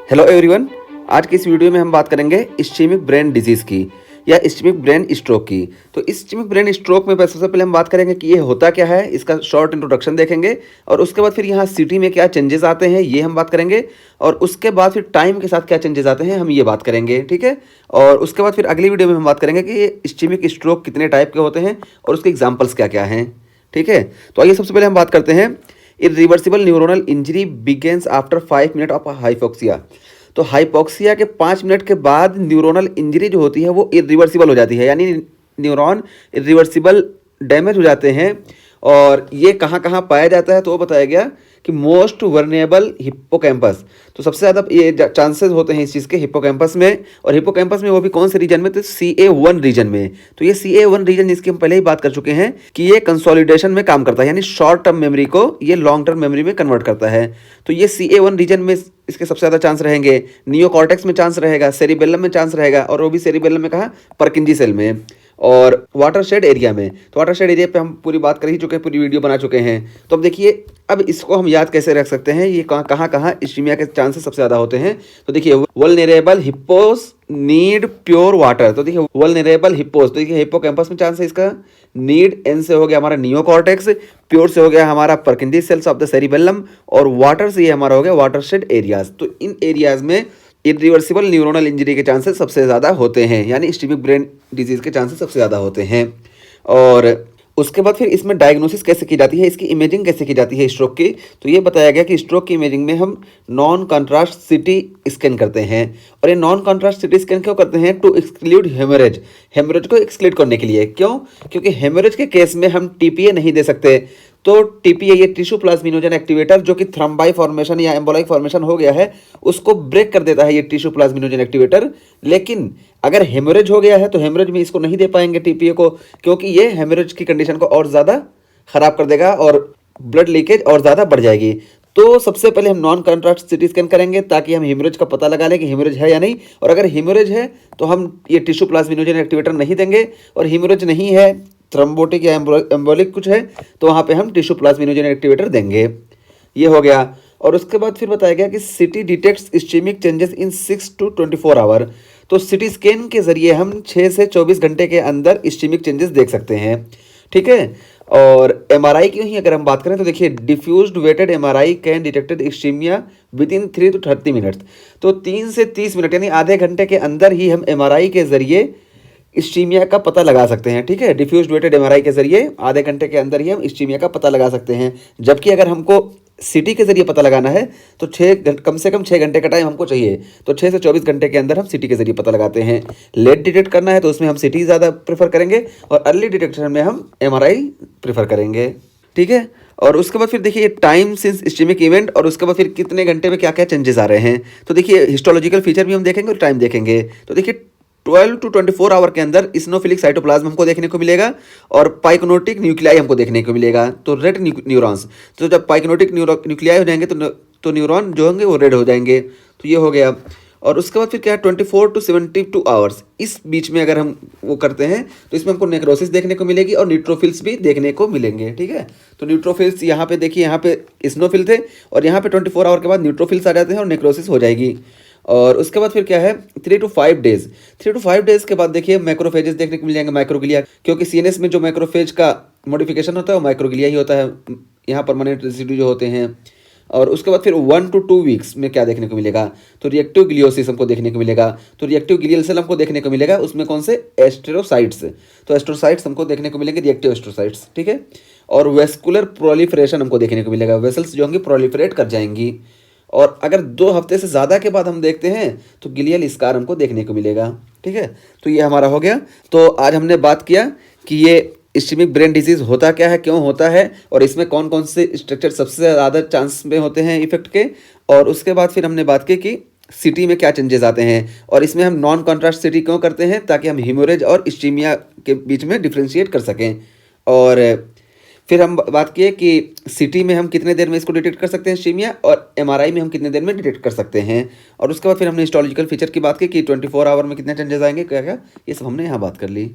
Hello everyone. आज की इस वीडियो में हम बात करेंगे इस्चेमिक ब्रेन डिजीज़ की या इस्चेमिक ब्रेन स्ट्रोक की। तो इस्चेमिक ब्रेन स्ट्रोक में सबसे पहले हम बात करेंगे कि ये होता क्या है, इसका शॉर्ट इंट्रोडक्शन देखेंगे और उसके बाद फिर यहाँ सिटी में क्या चेंजेस आते हैं ये हम बात करेंगे और उसके बाद फिर टाइम के साथ क्या चेंजेस आते हैं हम ये बात करेंगे, ठीक है। और उसके बाद फिर अगली वीडियो में हम बात करेंगे कि ये इस्चेमिक स्ट्रोक कितने टाइप के होते हैं और उसके एग्जाम्पल्स क्या क्या हैं, ठीक है। तो आइए सबसे पहले हम बात करते हैं irreversible neuronal injury begins after 5 minute of hypoxia. तो हाइपोक्सिया के 5 मिनट के बाद न्यूरोनल इंजरी जो होती है वो इरिवर्सिबल हो जाती है, यानी न्यूरॉन इरिवर्सिबल डैमेज हो जाते हैं। और ये कहाँ कहाँ पाया जाता है तो वो बताया गया कि मोस्ट वर्नेबल हिप्पोकैम्पस। तो सबसे ज़्यादा ये चांसेस होते हैं इस चीज़ के हिप्पोकैम्पस में, और हिप्पोकैम्पस में वो भी कौन से रीजन में, तो CA1 रीजन में। तो ये CA1 रीजन जिसकी हम पहले ही बात कर चुके हैं कि ये कंसोलिडेशन में काम करता है, यानी शॉर्ट टर्म मेमोरी को ये लॉन्ग टर्म मेमोरी में कन्वर्ट करता है। तो ये CA1 रीजन में इसके सबसे ज़्यादा चांस रहेंगे। नियोकॉर्टेक्स में चांस रहेगा, सेरिबेलम में चांस रहेगा, और वो भी सेरिबेलम में कहा, परकिंजी सेल में, और वाटरशेड एरिया में। तो वाटरशेड एरिया पे हम पूरी बात कर ही चुके हैं, पूरी वीडियो बना चुके हैं। तो अब देखिए, अब इसको हम याद कैसे रख सकते हैं, ये कहाँ कहाँ इस्चीमिया के चांसेस सबसे ज़्यादा होते हैं। तो देखिए, vulnerable hippos need pure water. तो देखिए, वल्नरेबल हिप्पोस, तो देखिए हिप्पोकैम्पस में चांस है इसका। नीड, एन से हो गया हमारा नियोकॉर्टेक्स, प्योर से हो गया हमारा purkinje cells of the cerebellum, और वाटर से ये हमारा हो गया वाटरशेड एरियाज। तो इन एरियाज में इरिवर्सिबल न्यूरोनल इंजरी के चांसेस सबसे ज़्यादा होते हैं, यानी इस्चेमिक ब्रेन डिजीज़ के चांसेस सबसे ज़्यादा होते हैं। और उसके बाद फिर इसमें डायग्नोसिस कैसे की जाती है, इसकी इमेजिंग कैसे की जाती है स्ट्रोक की। तो ये बताया गया कि स्ट्रोक की इमेजिंग में हम नॉन कॉन्ट्रास्ट सीटी स्कैन करते हैं। और ये नॉन कॉन्ट्रास्ट सीटी स्कैन क्यों करते हैं, टू एक्सक्लूड हेमोरेज। हेमोरेज को एक्सक्लूड करने के लिए। क्यों? क्योंकि हेमोरेज के केस में हम TPA नहीं दे सकते। तो TPA, ये टिश्यू प्लाज्मिनोजन एक्टिवेटर, जो कि थ्रम्बाई फॉर्मेशन या एम्बोलाइक फॉर्मेशन हो गया है, उसको ब्रेक कर देता है ये टिश्यू प्लाज्मिनोजन एक्टिवेटर। लेकिन अगर हेमोरेज हो गया है तो हेमोरेज में इसको नहीं दे पाएंगे TPA को, क्योंकि ये हेमोरेज की कंडीशन को और ज़्यादा खराब कर देगा और ब्लड लीकेज और ज़्यादा बढ़ जाएगी। तो सबसे पहले हम नॉन कॉन्ट्रास्ट सीटी स्कैन करेंगे ताकि हम हेमोरेज का पता लगा लें कि हेमोरेज है या नहीं। और अगर हेमोरेज है तो हम ये टिश्यू प्लाज्मिनोजन एक्टिवेटर नहीं देंगे, और हेमोरेज नहीं है, थ्रोम्बोटिक या एम्बोलिक कुछ है, तो वहाँ पे हम टिश्यू प्लाज्मिनोजन एक्टिवेटर देंगे। ये हो गया। और उसके बाद फिर बताया गया कि CT detects ischemic changes in 6 to 24 hour. तो सिटी स्कैन के जरिए हम 6 से 24 घंटे के अंदर इस्चेमिक चेंजेस देख सकते हैं, ठीक है। और MRI की ही अगर हम बात करें तो देखिए, diffused weighted MRI can detected ischemia within 3 to 30 minutes. तो 3 से 30 मिनट यानी आधे घंटे के अंदर ही हम MRI के जरिए इस्चीमिया का पता लगा सकते हैं, ठीक है। डिफ्यूज्ड वेटेड MRI के जरिए आधे घंटे के अंदर ही हम इस्चीमिया का पता लगा सकते हैं। जबकि अगर हमको सिटी के जरिए पता लगाना है तो कम से कम 6 घंटे का टाइम हमको चाहिए। तो 6 से 24 घंटे के अंदर हम सिटी के जरिए पता लगाते हैं। लेट डिटेक्ट करना है तो उसमें हम सिटी ज़्यादा प्रेफर करेंगे, और अर्ली डिटेक्शन में हम MRI प्रेफर करेंगे, ठीक है। और उसके बाद फिर देखिए टाइम सिंस इस्चेमिक इवेंट, और उसके बाद फिर कितने घंटे में क्या क्या चेंजेस आ रहे हैं। तो देखिए, हिस्टोलॉजिकल फीचर भी हम देखेंगे और टाइम देखेंगे। तो देखिए, 12 to 24 आवर के अंदर इस्नोफिलिक साइटोप्लाज्म हमको देखने को मिलेगा, और पाइकोनोटिक न्यूक्लियाई हमको देखने को मिलेगा। तो रेड न्यूरॉन्स, तो जब पाइकोनोटिक न्यूक्लियाई हो जाएंगे तो न्यूरॉन जो होंगे वो रेड हो जाएंगे। तो ये हो गया। और उसके बाद फिर क्या है, 24 to 72 आवर्स, इस बीच में अगर हम वो करते हैं तो इसमें हमको नेक्रोसिस देखने को मिलेगी और न्यूट्रोफिल्स भी देखने को मिलेंगे, ठीक है। तो न्यूट्रोफिल्स यहाँ पे देखिए, यहाँ पे इस्नोफिल थे और यहाँ पे 24 आवर के बाद न्यूट्रोफिल्स आ जाते हैं और नेक्रोसिस हो जाएगी। और उसके बाद फिर क्या है, 3 to 5 डेज। 3 to 5 डेज के बाद देखिए मैक्रोफेजेस देखने को मिल जाएंगे, माइक्रोग्लिया, क्योंकि CNS में जो माइक्रोफेज का मॉडिफिकेशन होता है वो माइक्रोग्लिया ही होता है, यहाँ परमानेंट रेसिड्यू जो होते हैं। और उसके बाद फिर 1 to 2 वीक्स में क्या देखने को मिलेगा, तो रिएक्टिव ग्लियोसिस हमको देखने को मिलेगा। तो रिएक्टिव ग्लियल सेल हमको देखने को मिलेगा, उसमें कौन से, एस्ट्रोसाइट्स। तो एस्ट्रोसाइट्स हमको देखने को मिलेंगे, रिएक्टिव एस्ट्रोसाइट्स, ठीक है। और वेस्कुलर प्रोलिफरेशन हमको देखने को मिलेगा, वेसल्स जो होंगी प्रोलिफरेट कर जाएंगी। और अगर 2 हफ्ते से ज़्यादा के बाद हम देखते हैं तो ग्लियल स्कार हमको देखने को मिलेगा, ठीक है। तो ये हमारा हो गया। तो आज हमने बात किया कि ये इस्चेमिक ब्रेन डिजीज़ होता क्या है, क्यों होता है, और इसमें कौन कौन से स्ट्रक्चर सबसे ज़्यादा चांस में होते हैं इफेक्ट के। और उसके बाद फिर हमने बात की कि सिटी में क्या चेंजेस आते हैं, और इसमें हम नॉन कॉन्ट्रास्ट सिटी क्यों करते हैं, ताकि हम हीमोरेज और इस्चीमिया के बीच में डिफ्रेंशिएट कर सकें। और फिर हम बात किए कि सिटी में हम कितने देर में इसको डिटेक्ट कर सकते हैं इस्चीमिया, और MRI में हम कितने देर में डिटेक्ट कर सकते हैं। और उसके बाद फिर हमने हिस्टोलॉजिकल फीचर की बात की कि 24 आवर में कितने चेंजेस आएंगे, क्या क्या, ये सब हमने यहाँ बात कर ली।